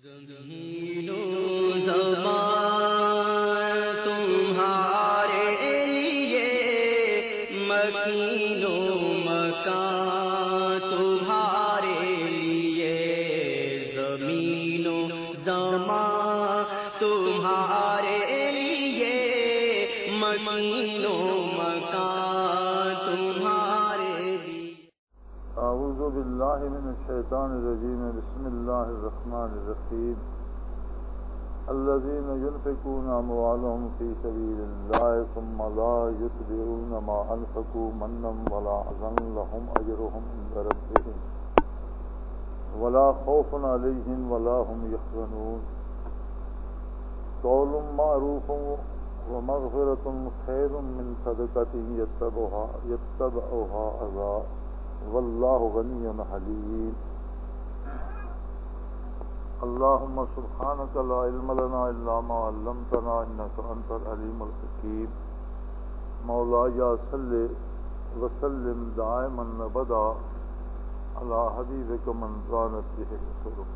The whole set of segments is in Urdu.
زمین و زمان تمہارے لیے، مکین و مکان تمہارے لیے، زمین و زمان تمہارے لیے، مکین و مکان تمہارے لیے۔ اعوذ باللہ من الشیطان الرجیم، بسم اللہ الرحمن الرحیم۔ الذین ينفقون اموالهم فی سبیل اللہ ثم لا یتبعون ما انفقوا منا ولا اذى لهم اجرهم عند ربهم ولا خوف علیہم ولا هم يحزنون۔ قول معروف ومغفرۃ خیر من صدقۃ یتبعها اذى واللہ غنی حلیم۔ اللہم سبحانک لا علم لنا الا ما علمتنا انک انت العلیم الحکیم۔ مولایا صلی وسلم دائما ابدا علی حبیبک من زانت بہ القلوب۔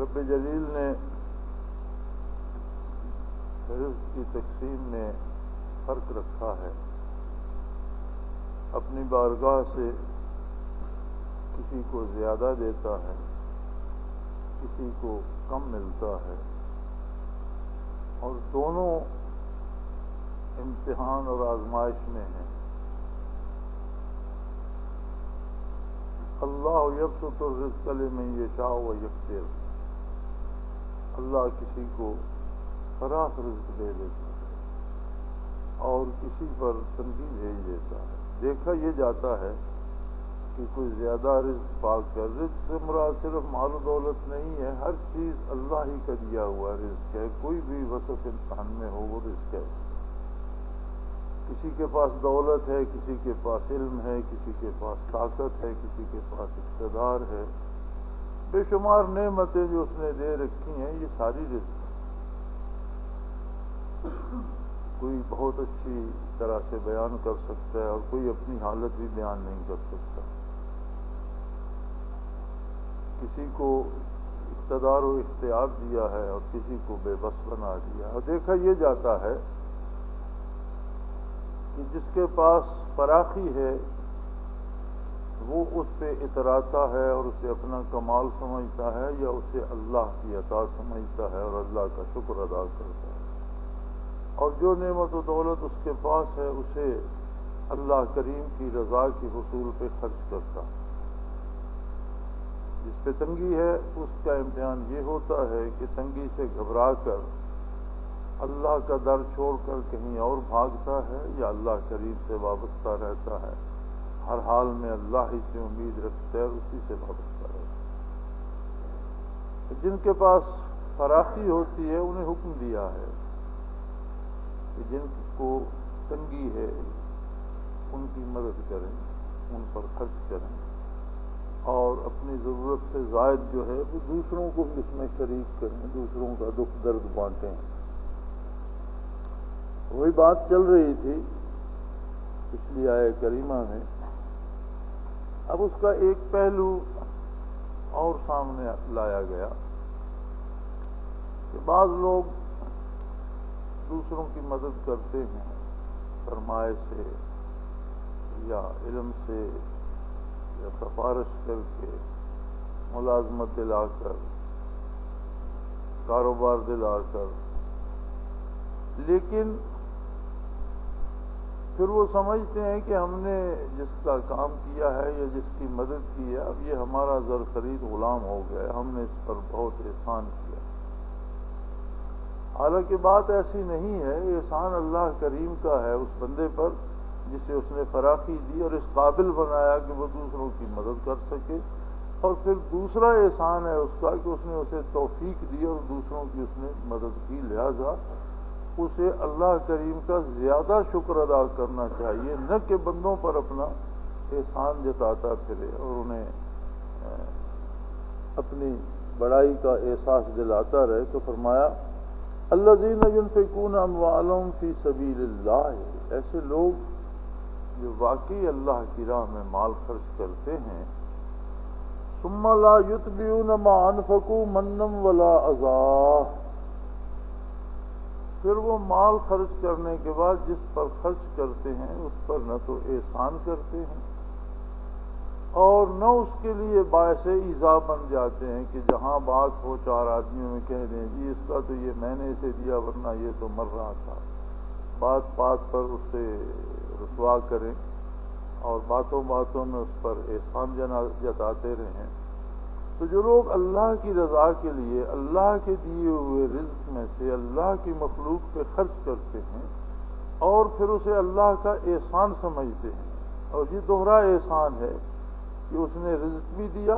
رب جلیل نے رزق کی تقسیم میں فرق رکھا ہے۔ اپنی بارگاہ سے کسی کو زیادہ دیتا ہے، کسی کو کم ملتا ہے، اور دونوں امتحان اور آزمائش میں ہیں۔ اللہ یبسط الرزق لمن یشاء ویقدر، اللہ کسی کو فراخ رزق دے دیتا ہے اور کسی پر تنگی بھیج دیتا ہے۔ دیکھا یہ جاتا ہے کہ کوئی زیادہ رزق پا کر، رزق سے مراد صرف مال و دولت نہیں ہے، ہر چیز اللہ ہی کا دیا ہوا رزق ہے۔ کوئی بھی وصف انسان میں ہو وہ رزق ہے۔ کسی کے پاس دولت ہے، کسی کے پاس علم ہے، کسی کے پاس طاقت ہے، کسی کے پاس اقتدار ہے، بے شمار نعمتیں جو اس نے دے رکھی ہیں، یہ ساری رزق ہے۔ کوئی بہت اچھی طرح سے بیان کر سکتا ہے اور کوئی اپنی حالت بھی بیان نہیں کر سکتا۔ کسی کو اقتدار و اختیار دیا ہے اور کسی کو بے بس بنا دیا۔ اور دیکھا یہ جاتا ہے کہ جس کے پاس فراخی ہے وہ اس پہ اتراتا ہے اور اسے اپنا کمال سمجھتا ہے، یا اسے اللہ کی عطا سمجھتا ہے اور اللہ کا شکر ادا کرتا ہے۔ اور جو نعمت و دولت اس کے پاس ہے اسے اللہ کریم کی رضا کے حصول پہ خرچ کرتا ہے۔ جس پہ تنگی ہے اس کا امتحان یہ ہوتا ہے کہ تنگی سے گھبرا کر اللہ کا در چھوڑ کر کہیں اور بھاگتا ہے، یا اللہ کریم سے وابستہ رہتا ہے، ہر حال میں اللہ ہی سے امید رکھتا ہے اور اسی سے وابستہ رہتا ہے۔ جن کے پاس فراخی ہوتی ہے انہیں حکم دیا ہے کہ جن کو تنگی ہے ان کی مدد کریں، ان پر خرچ کریں، اور اپنی ضرورت سے زائد جو ہے وہ دوسروں کو بھی اس میں شریک کریں، دوسروں کا دکھ درد بانٹیں۔ وہی بات چل رہی تھی پچھلی آیہ کریمہ میں۔ اب اس کا ایک پہلو اور سامنے لایا گیا کہ بعض لوگ دوسروں کی مدد کرتے ہیں سرمایہ سے یا علم سے یا سفارش کر کے، ملازمت دلا کر، کاروبار دلا کر، لیکن پھر وہ سمجھتے ہیں کہ ہم نے جس کا کام کیا ہے یا جس کی مدد کی ہے اب یہ ہمارا زر خرید غلام ہو گیا، ہم نے اس پر بہت احسان کیا۔ حالانکہ بات ایسی نہیں ہے، احسان اللہ کریم کا ہے اس بندے پر جسے اس نے فراخی دی اور اس قابل بنایا کہ وہ دوسروں کی مدد کر سکے، اور پھر دوسرا احسان ہے اس کا کہ اس نے اسے توفیق دی اور دوسروں کی اس نے مدد کی، لہذا اسے اللہ کریم کا زیادہ شکر ادا کرنا چاہیے، نہ کہ بندوں پر اپنا احسان جتاتا پھرے اور انہیں اپنی بڑائی کا احساس دلاتا رہے۔ تو فرمایا الذین ينفقون اموالهم فی سبیل اللہ، ایسے لوگ جو واقعی اللہ کی راہ میں مال خرچ کرتے ہیں، ثم لا یتبعون ما انفقوا منا ولا اذى، پھر وہ مال خرچ کرنے کے بعد جس پر خرچ کرتے ہیں اس پر نہ تو احسان کرتے ہیں اور نہ اس کے لیے باعث ایذا بن جاتے ہیں کہ جہاں بات ہو چار آدمیوں میں کہہ دیں جی اس کا تو یہ میں نے اسے دیا ورنہ یہ تو مر رہا تھا، بات بات پر اس سے رسوا کریں اور باتوں باتوں میں اس پر احسان جتاتے رہیں۔ تو جو لوگ اللہ کی رضا کے لیے اللہ کے دیے ہوئے رزق میں سے اللہ کی مخلوق پہ خرچ کرتے ہیں اور پھر اسے اللہ کا احسان سمجھتے ہیں، اور یہ دوہرا احسان ہے کہ اس نے رزق بھی دیا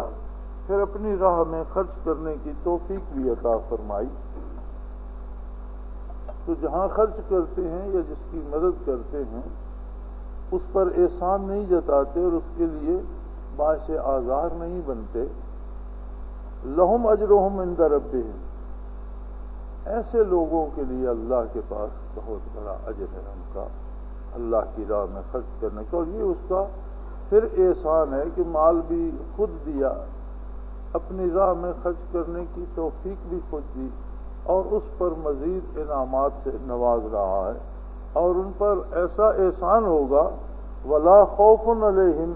پھر اپنی راہ میں خرچ کرنے کی توفیق بھی عطا فرمائی، تو جہاں خرچ کرتے ہیں یا جس کی مدد کرتے ہیں اس پر احسان نہیں جتاتے اور اس کے لیے باعث آزار نہیں بنتے، لہم اجرہم عند ربہم، ایسے لوگوں کے لیے اللہ کے پاس بہت بڑا اجر ہے ان کا اللہ کی راہ میں خرچ کرنے کا، اور یہ اس کا پھر احسان ہے کہ مال بھی خود دیا، اپنی راہ میں خرچ کرنے کی توفیق بھی خود دی اور اس پر مزید انعامات سے نواز رہا ہے، اور ان پر ایسا احسان ہوگا ولا خوف علیہم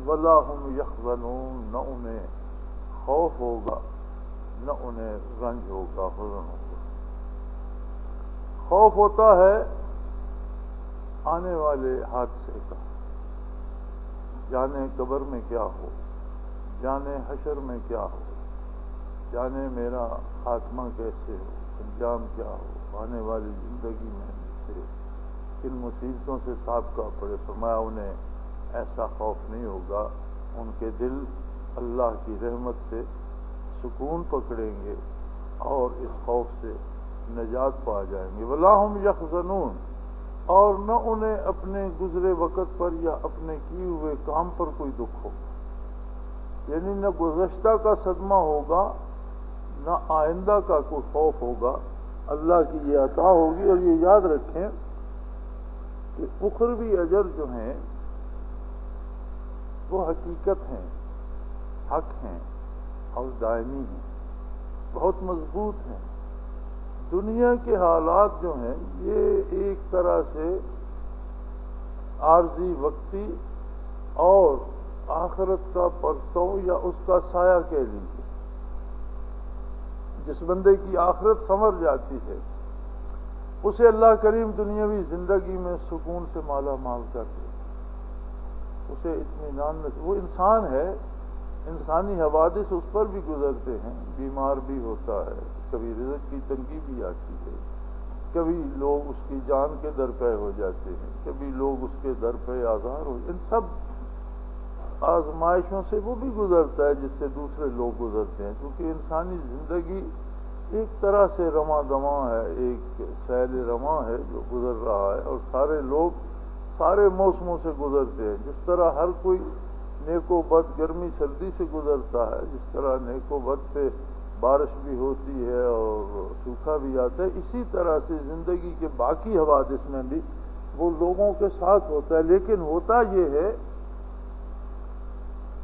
ولا هم یحزنون، نہ انہیں خوف ہوگا نہ انہیں رنج ہوگا، حزن ہوگا۔ خوف ہوتا ہے آنے والے حادثے کا، جانے قبر میں کیا ہو، جانے حشر میں کیا ہو، جانے میرا خاتمہ کیسے ہو، انجام کیا ہو، آنے والی زندگی میں سے کن مصیبتوں سے سابقہ پڑے۔ فرمایا انہیں ایسا خوف نہیں ہوگا، ان کے دل اللہ کی رحمت سے سکون پکڑیں گے اور اس خوف سے نجات پا جائیں گے۔ ولا هم یحزنون، اور نہ انہیں اپنے گزرے وقت پر یا اپنے کیے ہوئے کام پر کوئی دکھ ہوگا، یعنی نہ گزشتہ کا صدمہ ہوگا نہ آئندہ کا کوئی خوف ہوگا، اللہ کی یہ عطا ہوگی۔ اور یہ یاد رکھیں کہ اخروی اجر جو ہیں وہ حقیقت ہیں، حق ہیں اور دائمی ہیں، بہت مضبوط ہیں۔ دنیا کے حالات جو ہیں یہ ایک طرح سے عارضی وقتی اور آخرت کا پرتو یا اس کا سایہ کہہ لیجیے۔ جس بندے کی آخرت سنور جاتی ہے اسے اللہ کریم دنیاوی زندگی میں سکون سے مالا مال کر دے، اسے اطمینان میں، وہ انسان ہے، انسانی حوادث اس پر بھی گزرتے ہیں، بیمار بھی ہوتا ہے، کبھی رزق کی تنگی بھی آتی ہے، کبھی لوگ اس کی جان کے در پہ ہو جاتے ہیں، کبھی لوگ اس کے در پہ آزار ہو، ان سب آزمائشوں سے وہ بھی گزرتا ہے جس سے دوسرے لوگ گزرتے ہیں، کیونکہ انسانی زندگی ایک طرح سے رواں دواں ہے، ایک سیل رواں ہے جو گزر رہا ہے، اور سارے لوگ سارے موسموں سے گزرتے ہیں۔ جس طرح ہر کوئی نیک و بد گرمی سردی سے گزرتا ہے، جس طرح نیک و بد پہ بارش بھی ہوتی ہے اور سوکھا بھی آتا ہے، اسی طرح سے زندگی کے باقی حوادث میں بھی وہ لوگوں کے ساتھ ہوتا ہے، لیکن ہوتا یہ ہے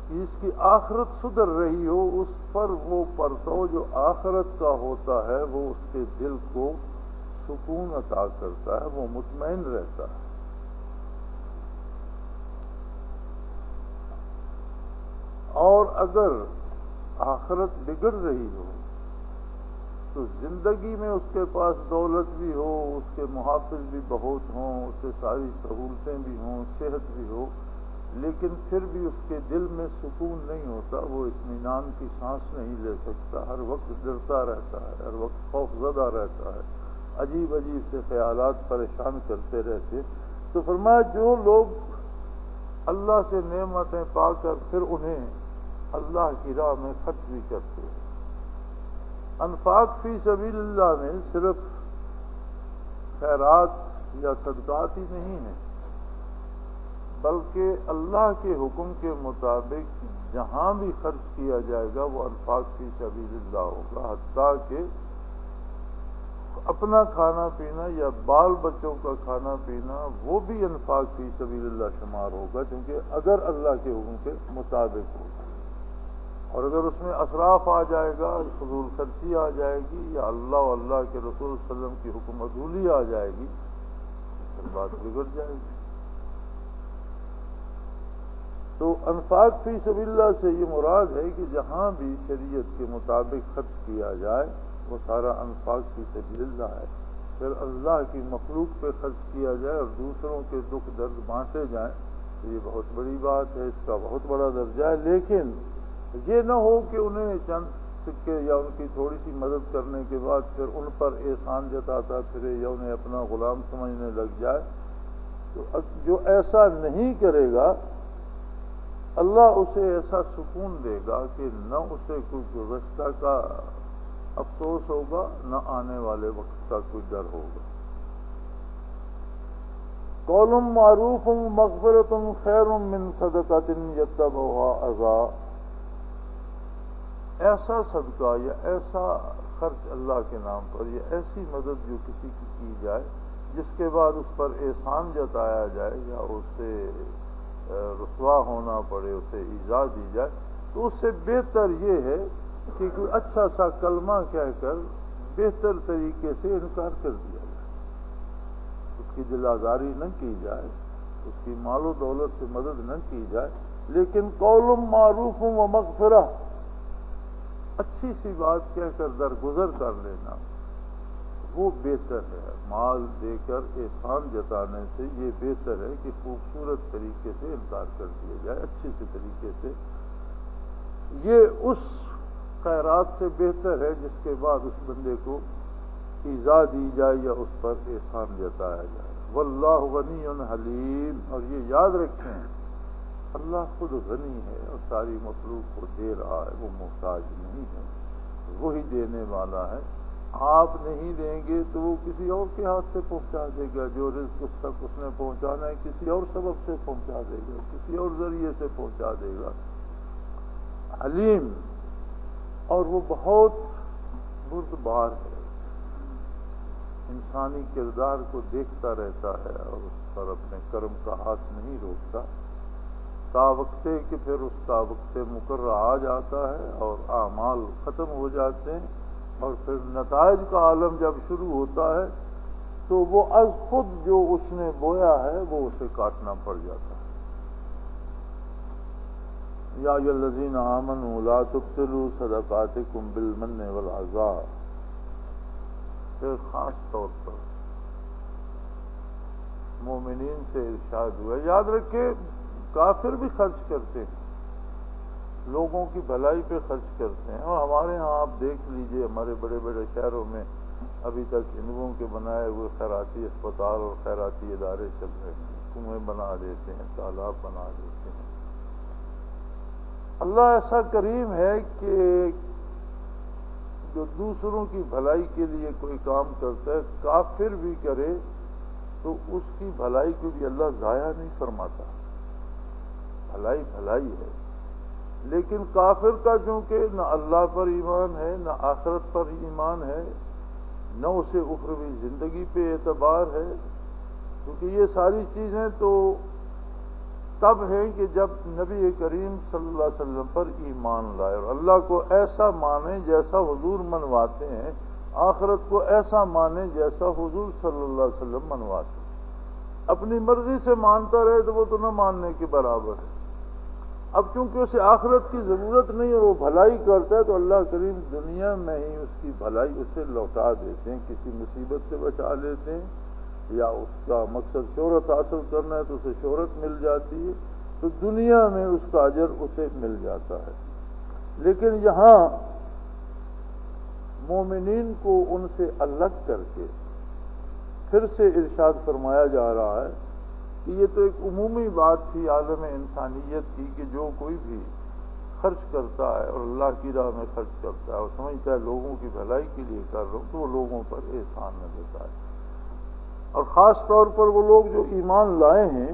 کہ اس کی آخرت سدھر رہی ہو، اس پر وہ پرتو جو آخرت کا ہوتا ہے وہ اس کے دل کو سکون عطا کرتا ہے، وہ مطمئن رہتا ہے۔ اور اگر آخرت بگڑ رہی ہو تو زندگی میں اس کے پاس دولت بھی ہو، اس کے محافظ بھی بہت ہوں، اسے ساری سہولتیں بھی ہوں، صحت بھی ہو، لیکن پھر بھی اس کے دل میں سکون نہیں ہوتا، وہ اطمینان کی سانس نہیں لے سکتا، ہر وقت ڈرتا رہتا ہے، ہر وقت خوف زدہ رہتا ہے، عجیب عجیب سے خیالات پریشان کرتے رہتے۔ تو فرمایا جو لوگ اللہ سے نعمتیں پا کر پھر انہیں اللہ کی راہ میں خرچ بھی کرتے ہیں۔ انفاق فی سبیل اللہ میں صرف خیرات یا صدقات ہی نہیں ہیں، بلکہ اللہ کے حکم کے مطابق جہاں بھی خرچ کیا جائے گا وہ انفاق فی سبیل اللہ ہوگا، حتیٰ کہ اپنا کھانا پینا یا بال بچوں کا کھانا پینا وہ بھی انفاق فی سبیل اللہ شمار ہوگا، کیونکہ اگر اللہ کے حکم کے مطابق ہوگا۔ اور اگر اس میں اسراف آ جائے گا، فضول خرچی آ جائے گی، یا اللہ و اللہ کے رسول صلی اللہ علیہ وسلم کی حکم عدولی آ جائے گی، پھر بات بگڑ جائے گی۔ تو انفاق فی سبیل اللہ سے یہ مراد ہے کہ جہاں بھی شریعت کے مطابق خرچ کیا جائے وہ سارا انفاق فی سبیل اللہ ہے۔ پھر اللہ کی مخلوق پہ خرچ کیا جائے اور دوسروں کے دکھ درد بانٹے جائیں تو یہ بہت بڑی بات ہے، اس کا بہت بڑا درجہ ہے۔ لیکن یہ نہ ہو کہ انہیں چند سکے یا ان کی تھوڑی سی مدد کرنے کے بعد پھر ان پر احسان جتاتا پھرے یا انہیں اپنا غلام سمجھنے لگ جائے۔ تو جو ایسا نہیں کرے گا اللہ اسے ایسا سکون دے گا کہ نہ اسے کوئی گزشتہ کا افسوس ہوگا نہ آنے والے وقت کا کوئی ڈر ہوگا۔ قول معروف مغفرۃ خیر من صدقۃ یتبعها اذی، ایسا صدقہ یا ایسا خرچ اللہ کے نام پر یا ایسی مدد جو کسی کی جائے جس کے بعد اس پر احسان جتایا جائے یا اسے رسوا ہونا پڑے، اسے ایذا دی جائے، تو اس سے بہتر یہ ہے کہ کوئی اچھا سا کلمہ کہہ کر بہتر طریقے سے انکار کر دیا جائے، اس کی دل آزاری نہ کی جائے، اس کی مال و دولت سے مدد نہ کی جائے، لیکن قول معروف و مغفرہ، اچھی سی بات کہہ کر درگزر کر لینا وہ بہتر ہے۔ مال دے کر احسان جتانے سے یہ بہتر ہے کہ خوبصورت طریقے سے انکار کر دیا جائے، اچھے سے طریقے سے۔ یہ اس خیرات سے بہتر ہے جس کے بعد اس بندے کو ایذا دی جائے یا اس پر احسان جتایا جائے۔ واللہ غنی حلیم، اور یہ یاد رکھیں اللہ خود غنی ہے اور ساری مخلوق کو دے رہا ہے، وہ محتاج نہیں ہے، وہی دینے والا ہے۔ آپ نہیں دیں گے تو وہ کسی اور کے ہاتھ سے پہنچا دے گا، جو رزق اس تک اس نے پہنچانا ہے کسی اور سبب سے پہنچا دے گا، کسی اور ذریعے سے پہنچا دے گا۔ حلیم، اور وہ بہت بردبار ہے، انسانی کردار کو دیکھتا رہتا ہے اور اس پر اپنے کرم کا ہاتھ نہیں روکتا، تا وقتے کہ پھر اس کا وقت مقررہ آ جاتا ہے اور اعمال ختم ہو جاتے ہیں، اور پھر نتائج کا عالم جب شروع ہوتا ہے تو وہ از خود جو اس نے بویا ہے وہ اسے کاٹنا پڑ جاتا ہے۔ یا ایھا الذین آمنوا لا تبطلوا صدقاتکم بالمن والعذا، پھر خاص طور پر مومنین سے ارشاد ہوا، یاد رکھے کافر بھی خرچ کرتے ہیں، لوگوں کی بھلائی پہ خرچ کرتے ہیں، اور ہمارے ہاں آپ دیکھ لیجئے ہمارے بڑے بڑے شہروں میں ابھی تک ہندوؤں کے بنائے ہوئے خیراتی اسپتال اور خیراتی ادارے چل رہے ہیں، کنویں بنا دیتے ہیں، تالاب بنا دیتے ہیں۔ اللہ ایسا کریم ہے کہ جو دوسروں کی بھلائی کے لیے کوئی کام کرتا ہے، کافر بھی کرے تو اس کی بھلائی کو بھی اللہ ضائع نہیں فرماتا، بھلائی بھلائی ہے۔ لیکن کافر کا چونکہ نہ اللہ پر ایمان ہے نہ آخرت پر ایمان ہے نہ اسے اخروی زندگی پہ اعتبار ہے، کیونکہ یہ ساری چیزیں تو تب ہیں کہ جب نبی کریم صلی اللہ علیہ وسلم پر ایمان لائے اور اللہ کو ایسا مانے جیسا حضور منواتے ہیں، آخرت کو ایسا مانے جیسا حضور صلی اللہ علیہ وسلم منواتے ہیں۔ اپنی مرضی سے مانتا رہے تو وہ تو نہ ماننے کے برابر ہے۔ اب چونکہ اسے آخرت کی ضرورت نہیں اور وہ بھلائی کرتا ہے تو اللہ کریم دنیا میں ہی اس کی بھلائی اسے لوٹا دیتے ہیں، کسی مصیبت سے بچا لیتے ہیں، یا اس کا مقصد شہرت حاصل کرنا ہے تو اسے شہرت مل جاتی ہے، تو دنیا میں اس کا اجر اسے مل جاتا ہے۔ لیکن یہاں مومنین کو ان سے الگ کر کے پھر سے ارشاد فرمایا جا رہا ہے کہ یہ تو ایک عمومی بات تھی عالم انسانیت کی کہ جو کوئی بھی خرچ کرتا ہے اور اللہ کی راہ میں خرچ کرتا ہے اور سمجھتا ہے لوگوں کی بھلائی کے لیے کر رہا ہوں تو وہ لوگوں پر احسان نہ دیتا ہے، اور خاص طور پر وہ لوگ جو ایمان لائے ہیں۔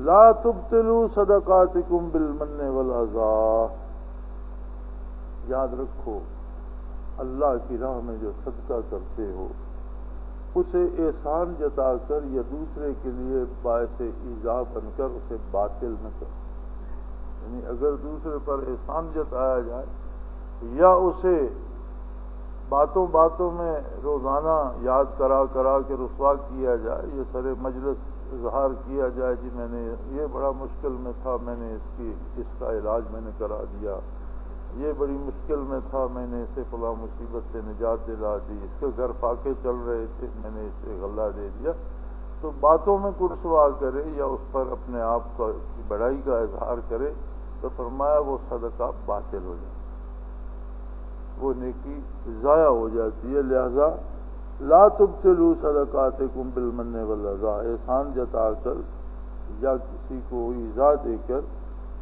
لا تبطلوا صدقاتکم بالمن والعذا، یاد رکھو اللہ کی راہ میں جو صدقہ کرتے ہو اسے احسان جتا کر یا دوسرے کے لیے باعث ایذا بن کر اسے باطل نہ کرو، یعنی اگر دوسرے پر احسان جتایا جائے یا اسے باتوں باتوں میں روزانہ یاد کرا کے رسوا کیا جائے، یہ سر مجلس اظہار کیا جائے جی میں نے یہ بڑا مشکل میں تھا، میں نے اس کا علاج میں نے کرا دیا، یہ بڑی مشکل میں تھا، میں نے اسے فلاں مصیبت سے نجات دلا دی، اس کے گھر فاقے چل رہے تھے، میں نے اسے غلہ دے دیا، تو باتوں میں کوئی رسوا کرے یا اس پر اپنے آپ کی بڑائی کا اظہار کرے تو فرمایا وہ صدقہ باطل ہو جائے، وہ نیکی ضائع ہو جاتی ہے۔ لہذا لا تبطلوا صدقاتکم بالمن والاذی، احسان جتا کر یا کسی کو ایذا دے کر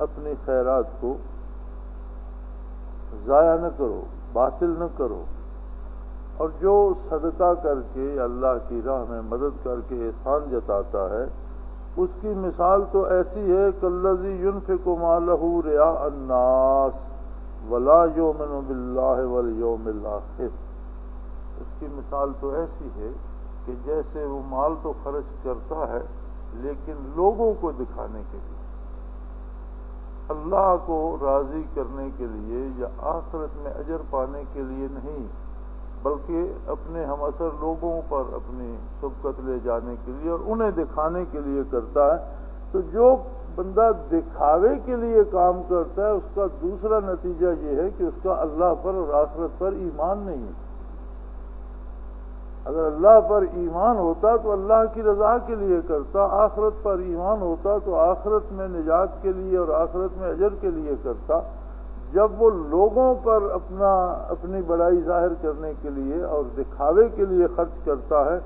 اپنی خیرات کو ضائع نہ کرو، باطل نہ کرو، اور جو صدقہ کر کے اللہ کی راہ میں مدد کر کے احسان جتاتا ہے اس کی مثال تو ایسی ہے کالذی ينفق مالہ رئاء الناس ولا یؤمن باللہ والیوم الآخر، اس کی مثال تو ایسی ہے کہ جیسے وہ مال تو خرچ کرتا ہے لیکن لوگوں کو دکھانے کے لیے، اللہ کو راضی کرنے کے لیے یا آخرت میں اجر پانے کے لیے نہیں، بلکہ اپنے ہم اثر لوگوں پر اپنی سبقت لے جانے کے لیے اور انہیں دکھانے کے لیے کرتا ہے۔ تو جو بندہ دکھاوے کے لیے کام کرتا ہے اس کا دوسرا نتیجہ یہ ہے کہ اس کا اللہ پر اور آخرت پر ایمان نہیں ہے۔ اگر اللہ پر ایمان ہوتا تو اللہ کی رضا کے لیے کرتا، آخرت پر ایمان ہوتا تو آخرت میں نجات کے لیے اور آخرت میں اجر کے لیے کرتا۔ جب وہ لوگوں پر اپنی بڑائی ظاہر کرنے کے لیے اور دکھاوے کے لیے خرچ کرتا ہے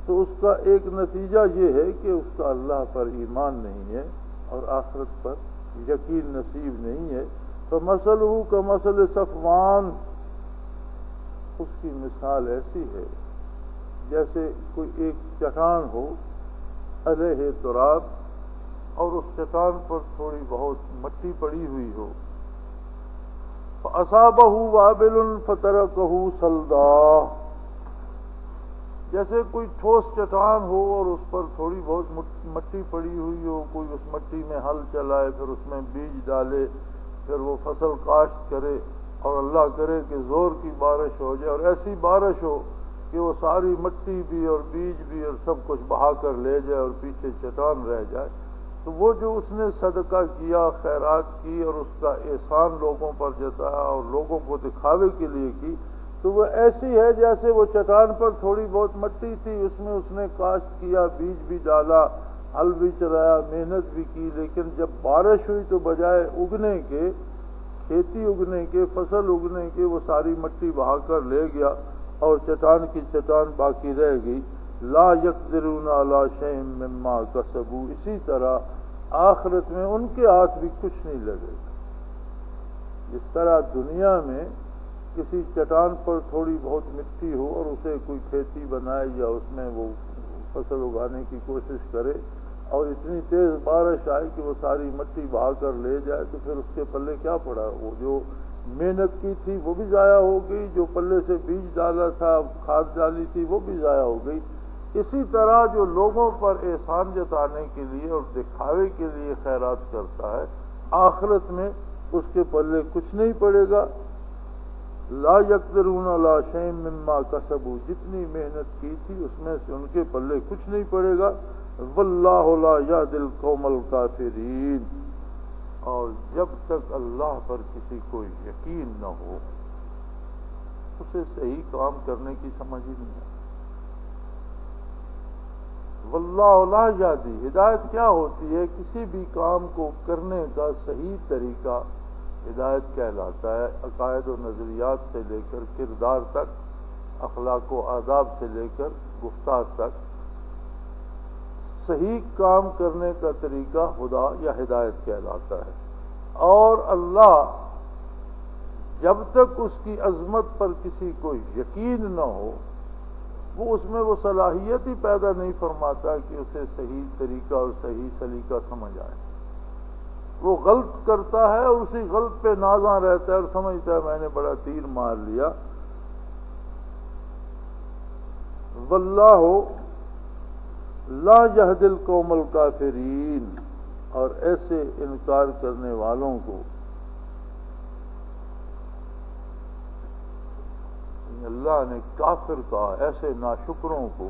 تو اس کا ایک نتیجہ یہ ہے کہ اس کا اللہ پر ایمان نہیں ہے اور آخرت پر یقین نصیب نہیں ہے۔ فمثلہ کمثل صفوان، اس کی مثال ایسی ہے جیسے کوئی ایک چٹان ہو علیہ تراب اور اس چٹان پر تھوڑی بہت مٹی پڑی ہوئی ہو، فَأَصَابَهُ وَابِلٌ فَتَرَكَهُ صَلْدًا، جیسے کوئی ٹھوس چٹان ہو اور اس پر تھوڑی بہت مٹی پڑی ہوئی ہو، کوئی اس مٹی میں ہل چلائے، پھر اس میں بیج ڈالے، پھر وہ فصل کاشت کرے اور اللہ کرے کہ زور کی بارش ہو جائے اور ایسی بارش ہو کہ وہ ساری مٹی بھی اور بیج بھی اور سب کچھ بہا کر لے جائے اور پیچھے چٹان رہ جائے، تو وہ جو اس نے صدقہ کیا، خیرات کی اور اس کا احسان لوگوں پر جتایا اور لوگوں کو دکھاوے کے لیے کی، تو وہ ایسی ہے جیسے وہ چٹان پر تھوڑی بہت مٹی تھی، اس میں اس نے کاشت کیا، بیج بھی ڈالا، ہل بھی چلایا، محنت بھی کی، لیکن جب بارش ہوئی تو بجائے اگنے کے، کھیتی اگنے کے، فصل اگنے کے، وہ ساری مٹی بہا کر لے گیا اور چٹان کی چٹان باقی رہ گئی۔ لا یقدرون علی شیء مما کسبوا، اسی طرح آخرت میں ان کے ہاتھ بھی کچھ نہیں لگے گا۔ جس طرح دنیا میں کسی چٹان پر تھوڑی بہت مٹی ہو اور اسے کوئی کھیتی بنائے یا اس میں وہ فصل اگانے کی کوشش کرے اور اتنی تیز بارش آئے کہ وہ ساری مٹی بہا کر لے جائے تو پھر اس کے پلے کیا پڑا؟ وہ جو محنت کی تھی وہ بھی ضائع ہو گئی، جو پلے سے بیج ڈالا تھا، کھاد ڈالی تھی وہ بھی ضائع ہو گئی۔ اسی طرح جو لوگوں پر احسان جتانے کے لیے اور دکھاوے کے لیے خیرات کرتا ہے، آخرت میں اس کے پلے کچھ نہیں پڑے گا۔ لا یقدرون علی شیء مما کسبوا، جتنی محنت کی تھی اس میں سے ان کے پلے کچھ نہیں پڑے گا۔ واللہ لا یہدی القوم الکافرین، اور جب تک اللہ پر کسی کو یقین نہ ہو اسے صحیح کام کرنے کی سمجھ ہی نہیں ہے۔ واللہ لا یہدی، ہدایت کیا ہوتی ہے؟ کسی بھی کام کو کرنے کا صحیح طریقہ ہدایت کہلاتا ہے۔ عقائد و نظریات سے لے کر کردار تک، اخلاق و آداب سے لے کر گفتار تک، صحیح کام کرنے کا طریقہ خدا یا ہدایت کہلاتا ہے۔ اور اللہ جب تک اس کی عظمت پر کسی کو یقین نہ ہو وہ اس میں وہ صلاحیت ہی پیدا نہیں فرماتا کہ اسے صحیح طریقہ اور صحیح سلیقہ سمجھ آئے۔ وہ غلط کرتا ہے اور اسی غلط پہ نازاں رہتا ہے اور سمجھتا ہے میں نے بڑا تیر مار لیا۔ واللہ لا یہدی القوم الکافرین، اور ایسے انکار کرنے والوں کو اللہ نے کافر کہا، ایسے ناشکروں کو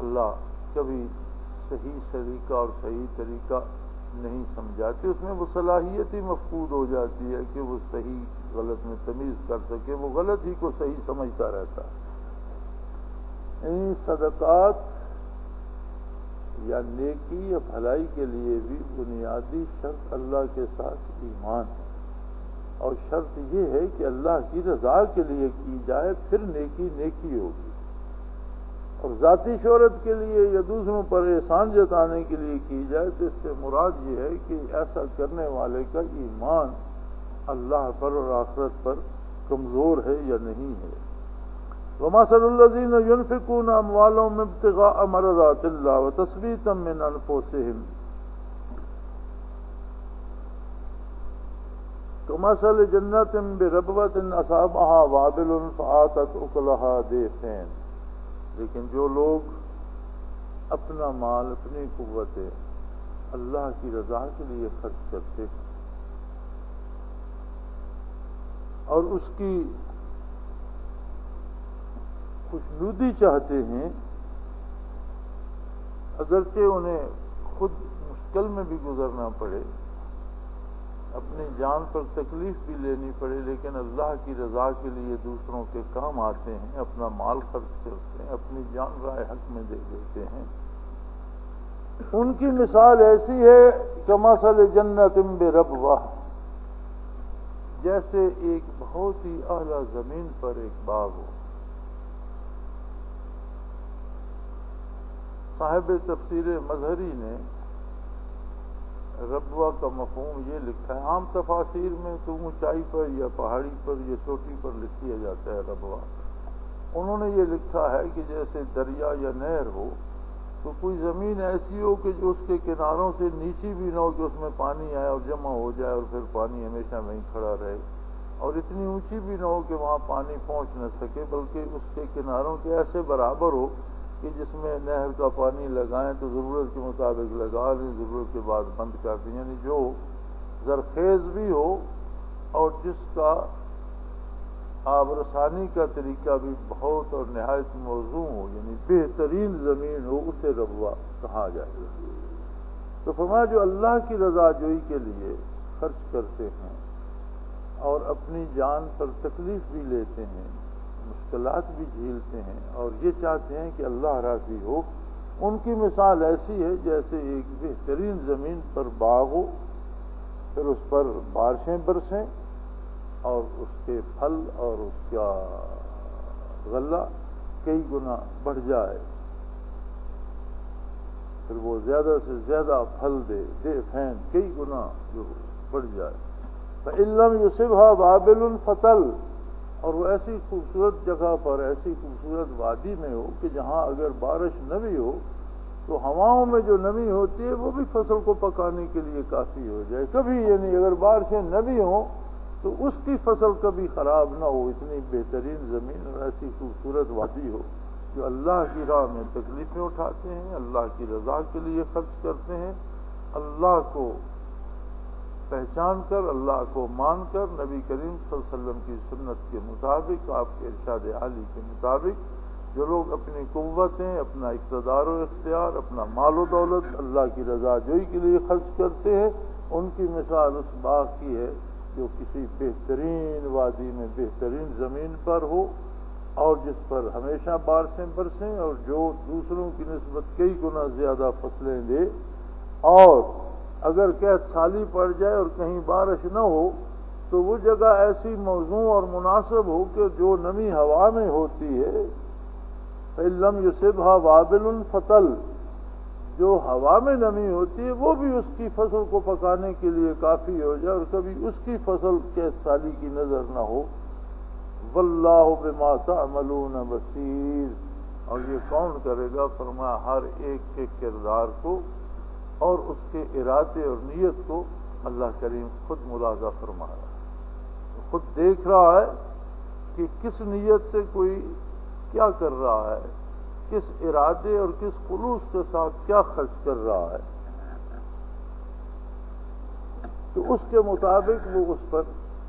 اللہ کبھی صحیح طریقہ اور صحیح طریقہ نہیں سمجھاتے، اس میں وہ صلاحیت ہی مفقود ہو جاتی ہے کہ وہ صحیح غلط میں تمیز کر سکے، وہ غلط ہی کو صحیح سمجھتا رہتا ہے۔ ان صدقات یا نیکی یا بھلائی کے لیے بھی بنیادی شرط اللہ کے ساتھ ایمان ہے، اور شرط یہ ہے کہ اللہ کی رضا کے لیے کی جائے، پھر نیکی نیکی ہوگی۔ اور ذاتی شہرت کے لیے یا دوسروں پر احسان جتانے کے لیے کی جائے تو اس سے مراد یہ ہے کہ ایسا کرنے والے کا ایمان اللہ پر اور آخرت پر کمزور ہے یا نہیں ہے۔ وَمَثَلُ الَّذِينَ يُنْفِقُونَ أَمْوَالَهُمْ ابْتِغَاءَ مَرْضَاتِ اللَّهِ وَتَثْبِيتًا مِّنْ أَنفُسِهِمْ كَمَثَلِ جَنَّةٍ بِرَبْوَةٍ أَصَابَهَا وَابِلٌ فَآتَتْ أُكُلَهَا ضِعْفَيْنِ، لیکن جو لوگ اپنا مال، اپنی قوتیں اللہ کی رضا کے لیے خرچ کرتے ہیں اور اس کی خوشنودی چاہتے ہیں، اگرچہ انہیں خود مشکل میں بھی گزرنا پڑے، اپنی جان پر تکلیف بھی لینی پڑے، لیکن اللہ کی رضا کے لیے دوسروں کے کام آتے ہیں، اپنا مال خرچ کرتے ہیں، اپنی جان رائے حق میں دے دیتے ہیں، ان کی مثال ایسی ہے کمثل جنت بربوہ، جیسے ایک بہت ہی اعلیٰ زمین پر ایک باغ ہو۔ صاحب تفسیر مظہری نے ربوہ کا مفہوم یہ لکھا ہے، عام تفاسیر میں تو اونچائی پر یا پہاڑی پر یا چوٹی پر لکھ دیا جاتا ہے ربوہ، انہوں نے یہ لکھا ہے کہ جیسے دریا یا نہر ہو تو کوئی زمین ایسی ہو کہ جو اس کے کناروں سے نیچی بھی نہ ہو کہ اس میں پانی آئے اور جمع ہو جائے اور پھر پانی ہمیشہ وہیں کھڑا رہے، اور اتنی اونچی بھی نہ ہو کہ وہاں پانی پہنچ نہ سکے، بلکہ اس کے کناروں کے ایسے برابر ہو کہ جس میں نہر کا پانی لگائیں تو ضرورت کے مطابق لگا دیں، ضرورت کے بعد بند کر دیں، یعنی جو زرخیز بھی ہو اور جس کا آب رسانی کا طریقہ بھی بہت اور نہایت موزوں ہو، یعنی بہترین زمین ہو، اسے ربوہ کہا جائے گا۔ تو فرمایا جو اللہ کی رضا جوئی کے لیے خرچ کرتے ہیں اور اپنی جان پر تکلیف بھی لیتے ہیں، مشکلات بھی جھیلتے ہیں اور یہ چاہتے ہیں کہ اللہ راضی ہو، ان کی مثال ایسی ہے جیسے ایک بہترین زمین پر باغ ہو، پھر اس پر بارشیں برسیں اور اس کے پھل اور اس کا غلہ کئی گنا بڑھ جائے، پھر وہ زیادہ سے زیادہ پھل دے، ضعفین کئی گنا جو بڑھ جائے۔ فَإِن لَّمْ يُصِبْهَا وَابِلٌ فَطَلٌ، اور وہ ایسی خوبصورت جگہ پر، ایسی خوبصورت وادی میں ہو کہ جہاں اگر بارش نہ بھی ہو تو ہواؤں میں جو نمی ہوتی ہے وہ بھی فصل کو پکانے کے لیے کافی ہو جائے، کبھی یعنی اگر بارشیں نہ بھی ہوں تو اس کی فصل کبھی خراب نہ ہو، اتنی بہترین زمین اور ایسی خوبصورت وادی ہو۔ جو اللہ کی راہ میں تکلیفیں اٹھاتے ہیں، اللہ کی رضا کے لیے خرچ کرتے ہیں، اللہ کو پہچان کر، اللہ کو مان کر، نبی کریم صلی اللہ علیہ وسلم کی سنت کے مطابق، آپ کے ارشاد عالی کے مطابق جو لوگ اپنی قوتیں، اپنا اقتدار و اختیار، اپنا مال و دولت اللہ کی رضا جوئی کے لیے خرچ کرتے ہیں، ان کی مثال اس باغ کی ہے جو کسی بہترین وادی میں، بہترین زمین پر ہو اور جس پر ہمیشہ بارشیں برسیں اور جو دوسروں کی نسبت کئی گنا زیادہ فصلیں دے، اور اگر قحط سالی پڑ جائے اور کہیں بارش نہ ہو تو وہ جگہ ایسی موزوں اور مناسب ہو کہ جو نمی ہوا میں ہوتی ہے، فَإِن لَّمْ يُصِبْهَا وَابِلٌ فَطَلٌ، جو ہوا میں نمی ہوتی ہے وہ بھی اس کی فصل کو پکانے کے لیے کافی ہو جائے اور کبھی اس کی فصل قحط سالی کی نظر نہ ہو۔ وَاللَّهُ بِمَا تَعْمَلُونَ بَصِيرٌ، اور یہ کون کرے گا؟ فرمایا ہر ایک کے کردار کو اور اس کے ارادے اور نیت کو اللہ کریم خود ملاحظہ فرما رہا ہے، خود دیکھ رہا ہے کہ کس نیت سے کوئی کیا کر رہا ہے، کس ارادے اور کس خلوص کے ساتھ کیا خرچ کر رہا ہے۔ تو اس کے مطابق وہ اس پر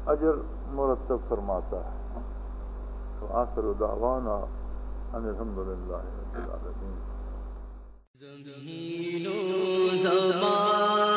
اجر مرتب فرماتا ہے. تو آخر دعوانا ان الحمدللہ رب العالمین. زمین و زمان